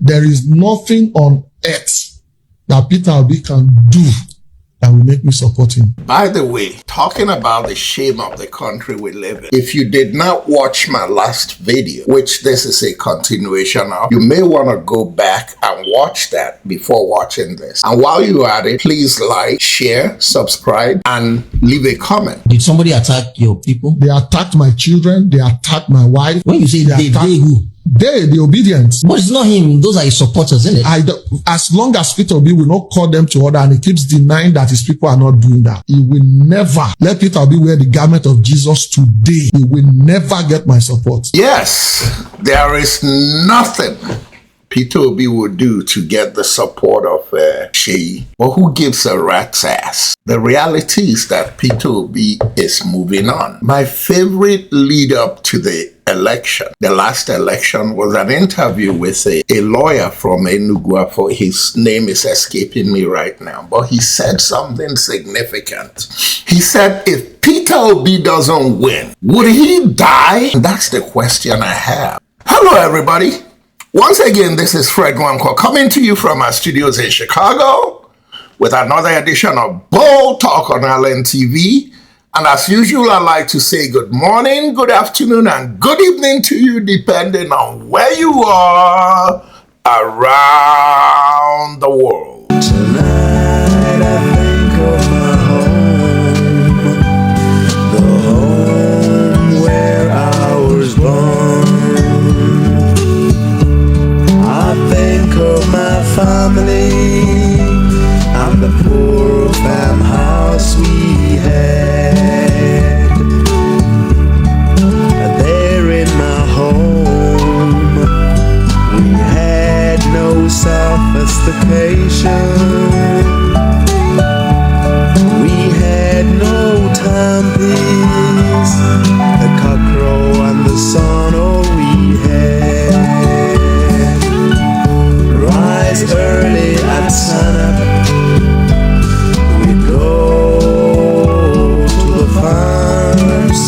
There is nothing on earth that Peter Obi can do that will make me support him. By the way, talking about the shame of the country we live in, if you did not watch my last video, which this is a continuation of, you may want to go back and watch that before watching this. And while you're at it, please like, share, subscribe, and leave a comment. Did somebody attack your people? They attacked my children. They attacked my wife. When you say they who? They, the obedient. But it's not him. Those are his supporters, isn't it? As long as Peter Obi will not call them to order and he keeps denying that his people are not doing that, he will never let Peter Obi wear the garment of Jesus today. He will never get my support. Yes, there is nothing Peter Obi would do to get the support of Seyi. But who gives a rat's ass? The reality is that Peter Obi is moving on. My favorite lead up to the election, the last election, was an interview with a lawyer from Enugu. For his name is escaping me right now, but he said something significant. He said, if Peter Obi doesn't win, would he die? That's the question I have. Hello, everybody. Once again, this is Fred Wanko coming to you from our studios in Chicago with another edition of Bold Talk on Allen TV. And as usual, I like to say good morning, good afternoon, and good evening to you, depending on where you are around the world. Tonight I think of my home, the home where I was born. I think of my family and the poor farmhouse we had. There in my home, we had no sophistication. We had no timepiece, the cockcrow and the sun, all we had. Rise early at sunup, we'd go to the farms,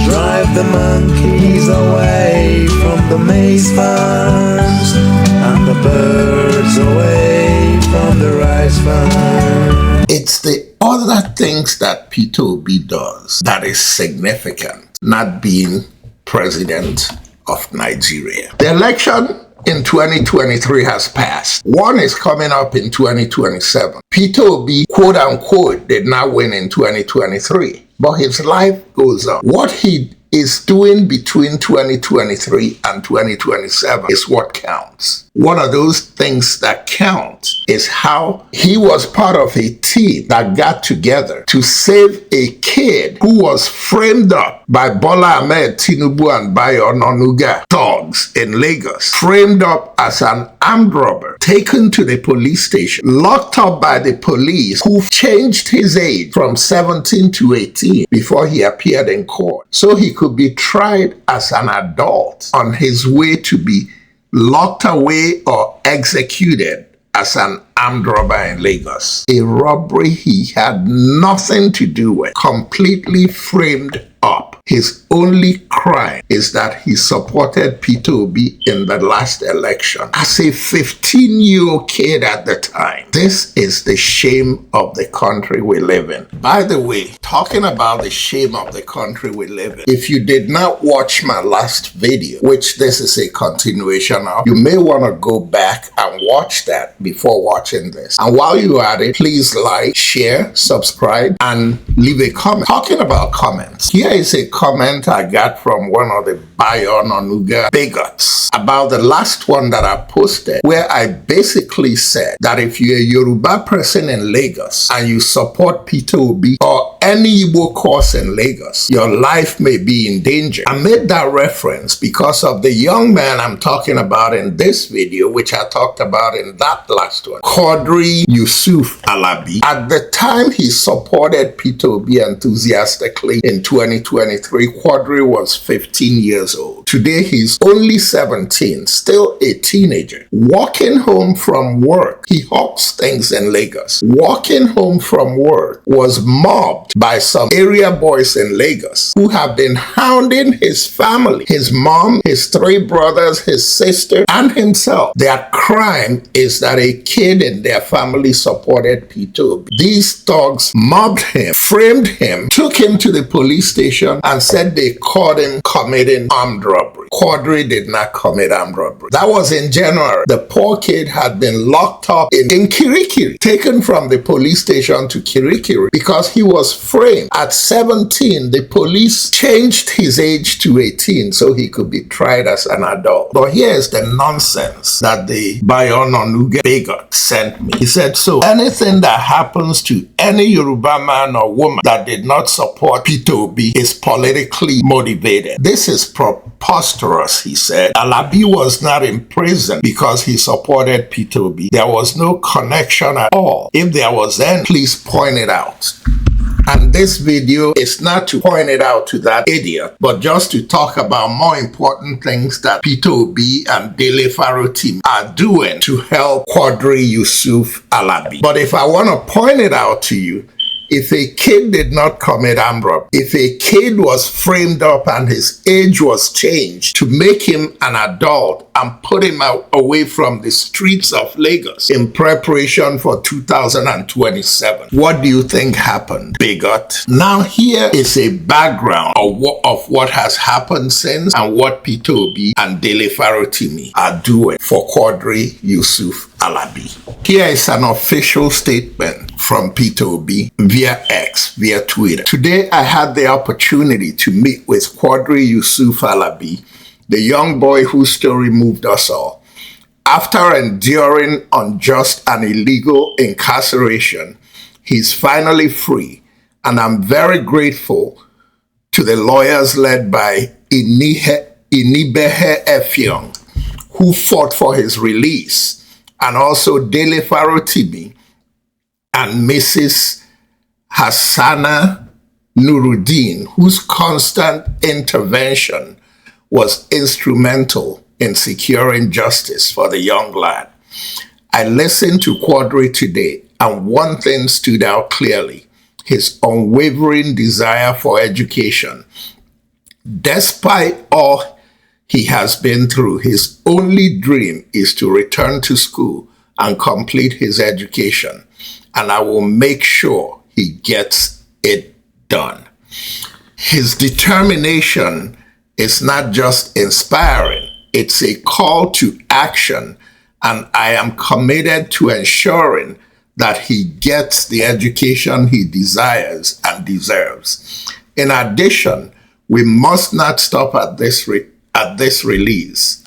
drive the monkeys away from the maize farms, and the birds away from the rice farm. It's the other things that Peter Obi does that is significant, not being president of Nigeria. The election in 2023 has passed. One is coming up in 2027. Peter Obi, quote unquote, did not win in 2023, but his life goes on. What he is doing between 2023 and 2027 is what counts. One of those things that count is how he was part of a team that got together to save a kid who was framed up by Bola Ahmed Tinubu and Bayo Onanuga thugs in Lagos, framed up as an armed robber, taken to the police station, locked up by the police who changed his age from 17 to 18 before he appeared in court, so he could be tried as an adult on his way to be locked away or executed as an armed robber in Lagos. A robbery he had nothing to do with, completely framed up. His only crime is that he supported Peter Obi in the last election as a 15-year-old kid at the time. This is the shame of the country we live in. By the way, talking about the shame of the country we live in, if you did not watch my last video, which this is a continuation of, you may want to go back and watch that before watching this. And while you're at it, please like, share, subscribe, and leave a comment. Talking about comments, here is a comment I got from one of the Bayo Onanuga bigots about the last one that I posted, where I basically said that if you're a Yoruba person in Lagos and you support Peter Obi or any Igbo cause in Lagos, your life may be in danger. I made that reference because of the young man I'm talking about in this video, which I talked about in that last one, Cuadri Alabi. At the time he supported Peter Obi enthusiastically in 2023, Cuadri was 15 years old. Today he's only 17, still a teenager. Walking home from work, he hawks things in Lagos. Walking home from work was mobbed by some area boys in Lagos who have been hounding his family, his mom, his 3 brothers, his sister, and himself. Their crime is that a kid in their family supported Peter. These thugs mobbed him, framed him, took him to the police station, and said they caught him committing armed robbery. Cuadri did not commit armed robbery. That was in January. The poor kid had been locked up in Kirikiri, taken from the police station to Kirikiri because he was framed. At 17, the police changed his age to 18 so he could be tried as an adult. But here's the nonsense that the Bayon Onuge bigot sent me. He said, so anything that happens to any Yoruba man or woman that did not support Peter Obi is politically motivated. This is preposterous, he said. Alabi was not in prison because he supported Peter Obi. There was no connection at all. If there was, then please point it out. And this video is not to point it out to that idiot, but just to talk about more important things that Peter Obi and Dele Faro team are doing to help Cuadri Alabi. But if I want to point it out to you, if a kid did not commit armed robbery, if a kid was framed up and his age was changed to make him an adult and put him away from the streets of Lagos in preparation for 2027, what do you think happened, bigot? Now here is a background of what has happened since and what Peter Obi and Dele Faro Timi are doing for Cuadri Alabi. Here is an official statement from Peter Obi via X, via Twitter. Today I had the opportunity to meet with Cuadri Alabi, the young boy whose story moved us all. After enduring unjust and illegal incarceration, he's finally free, and I'm very grateful to the lawyers led by Inibehe Effiong, who fought for his release, and also Dele Faro Tibi and Mrs. Hassana Nuruddin, whose constant intervention was instrumental in securing justice for the young lad. I listened to Cuadri today, and one thing stood out clearly: his unwavering desire for education. Despite all he has been through, his only dream is to return to school and complete his education, and I will make sure he gets it done. His determination is not just inspiring, it's a call to action, and I am committed to ensuring that he gets the education he desires and deserves. In addition, we must not stop at this release.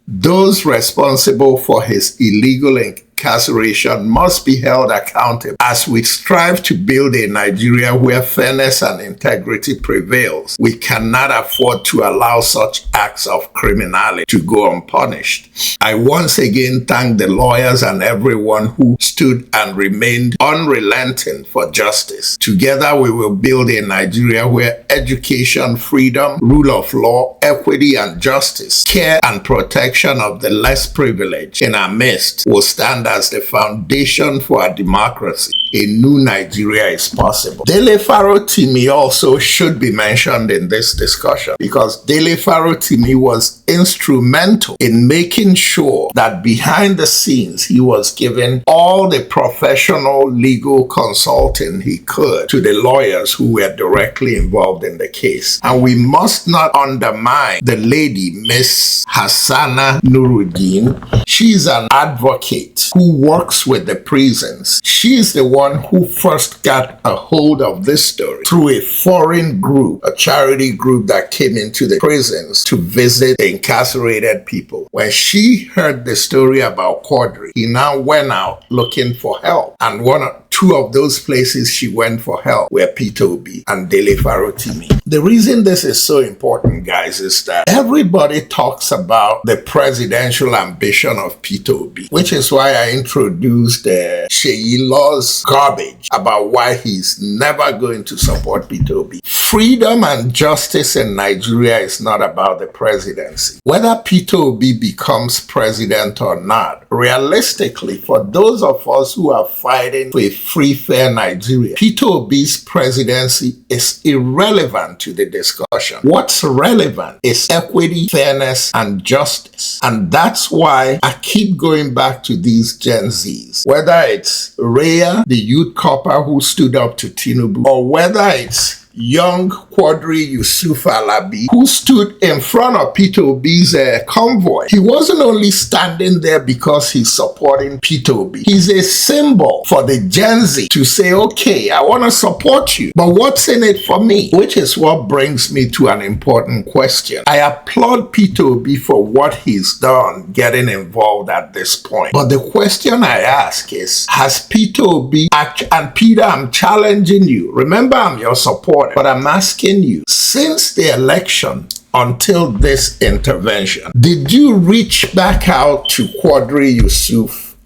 Those responsible for his illegal incarceration must be held accountable as we strive to build a Nigeria where fairness and integrity prevails. We cannot afford to allow such acts of criminality to go unpunished. I once again thank the lawyers and everyone who stood and remained unrelenting for justice. Together we will build a Nigeria where education, freedom, rule of law, equity and justice, care and protection of the less privileged in our midst will stand as the foundation for our democracy. A new Nigeria is possible. Dele Faro Timi also should be mentioned in this discussion because Dele Faro Timi was instrumental in making sure that behind the scenes he was giving all the professional legal consulting he could to the lawyers who were directly involved in the case. And we must not undermine the lady, Miss Hassana Nuruddin. She's an advocate who works with the prisons. She's the one who first got a hold of this story through a foreign group, a charity group that came into the prisons to visit the incarcerated people. When she heard the story about Cuadri, he now went out looking for help and wanted two of those places she went for help were Peter Obi and Dele Farotimi. The reason this is so important, guys, is that everybody talks about the presidential ambition of Peter Obi, which is why I introduced the Seyi Law's garbage about why he's never going to support Peter Obi. Freedom and justice in Nigeria is not about the presidency. Whether Peter Obi becomes president or not, realistically, for those of us who are fighting for a free, fair Nigeria, Peter Obi's presidency is irrelevant to the discussion. What's relevant is equity, fairness, and justice. And that's why I keep going back to these Gen Zs. Whether it's Raya, the youth copper who stood up to Tinubu, or whether it's young Cuadri Alabi, who stood in front of Peter Obi's convoy. He wasn't only standing there because he's supporting Peter Obi. He's a symbol for the Gen Z to say, okay, I want to support you, but what's in it for me? Which is what brings me to an important question. I applaud Peter Obi for what he's done getting involved at this point. But the question I ask is, has Peter Obi, and Peter, I'm challenging you. Remember, I'm your supporter. But I'm asking you, since the election until this intervention, did you reach back out to Cuadri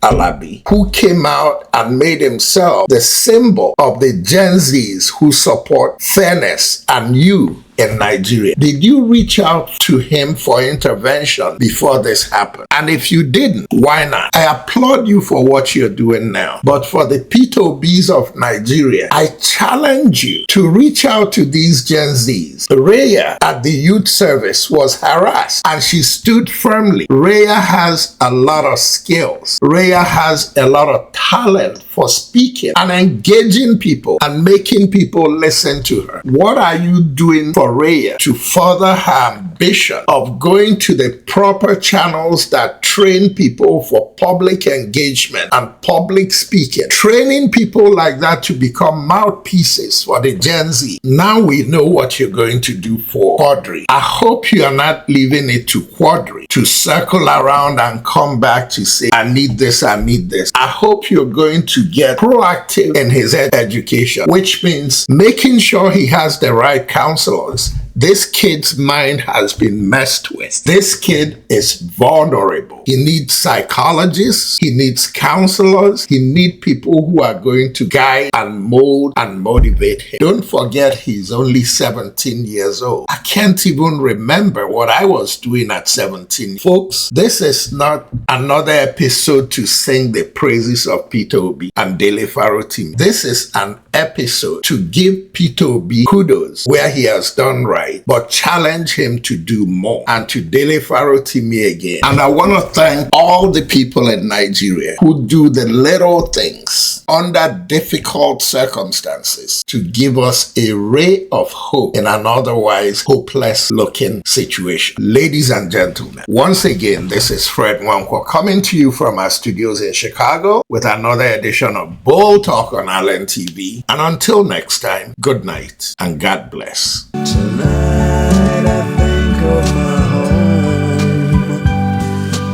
Alabi, who came out and made himself the symbol of the Gen Zs who support fairness and you in Nigeria? Did you reach out to him for intervention before this happened? And if you didn't, why not? I applaud you for what you're doing now. But for the Peter Obis of Nigeria, I challenge you to reach out to these Gen Zs. Raya at the youth service was harassed and she stood firmly. Raya has a lot of skills. Raya has a lot of talent for speaking and engaging people and making people listen to her. What are you doing for Raya to further her ambition of going to the proper channels that train people for public engagement and public speaking? Training people like that to become mouthpieces for the Gen Z. Now we know what you're going to do for Cuadri. I hope you are not leaving it to Cuadri to circle around and come back to say, I need this, I need this. I hope you're going to get proactive in his education, which means making sure he has the right counselors. This kid's mind has been messed with. This kid is vulnerable. He needs psychologists. He needs counselors. He needs people who are going to guide and mold and motivate him. Don't forget, he's only 17 years old. I can't even remember what I was doing at 17. Folks, this is not another episode to sing the praises of Peter Obi and Dele Farotimi. This is an episode to give Peter Obi kudos where he has done right, but challenge him to do more, and to Dele Farotimi again. And I want to thank all the people in Nigeria who do the little things under difficult circumstances to give us a ray of hope in an otherwise hopeless looking situation. Ladies and gentlemen, once again, this is Fred Nwankwo coming to you from our studios in Chicago with another edition of Bold Talk on Allen TV. And until next time, good night and God bless. Tonight I think of my home,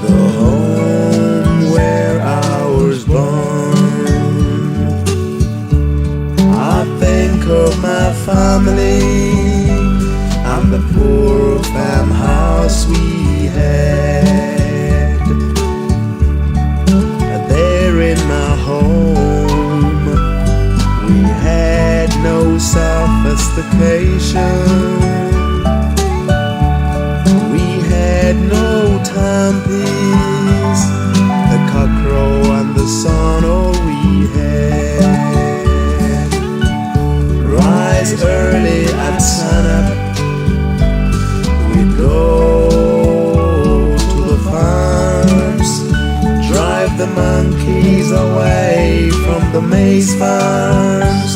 the home where I was born. I think of my family and the poor farmhouse we had. There in my home, we had no sophistication. We had no timepiece, the cockcrow and the sun, all we had. Rise early at sunup, we'd go to the farms, drive the monkeys away from the maize farms,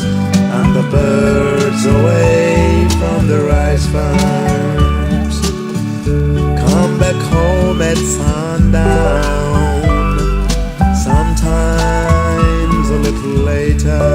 and the birds away from the rice farms. Come back home at sundown, sometimes a little later.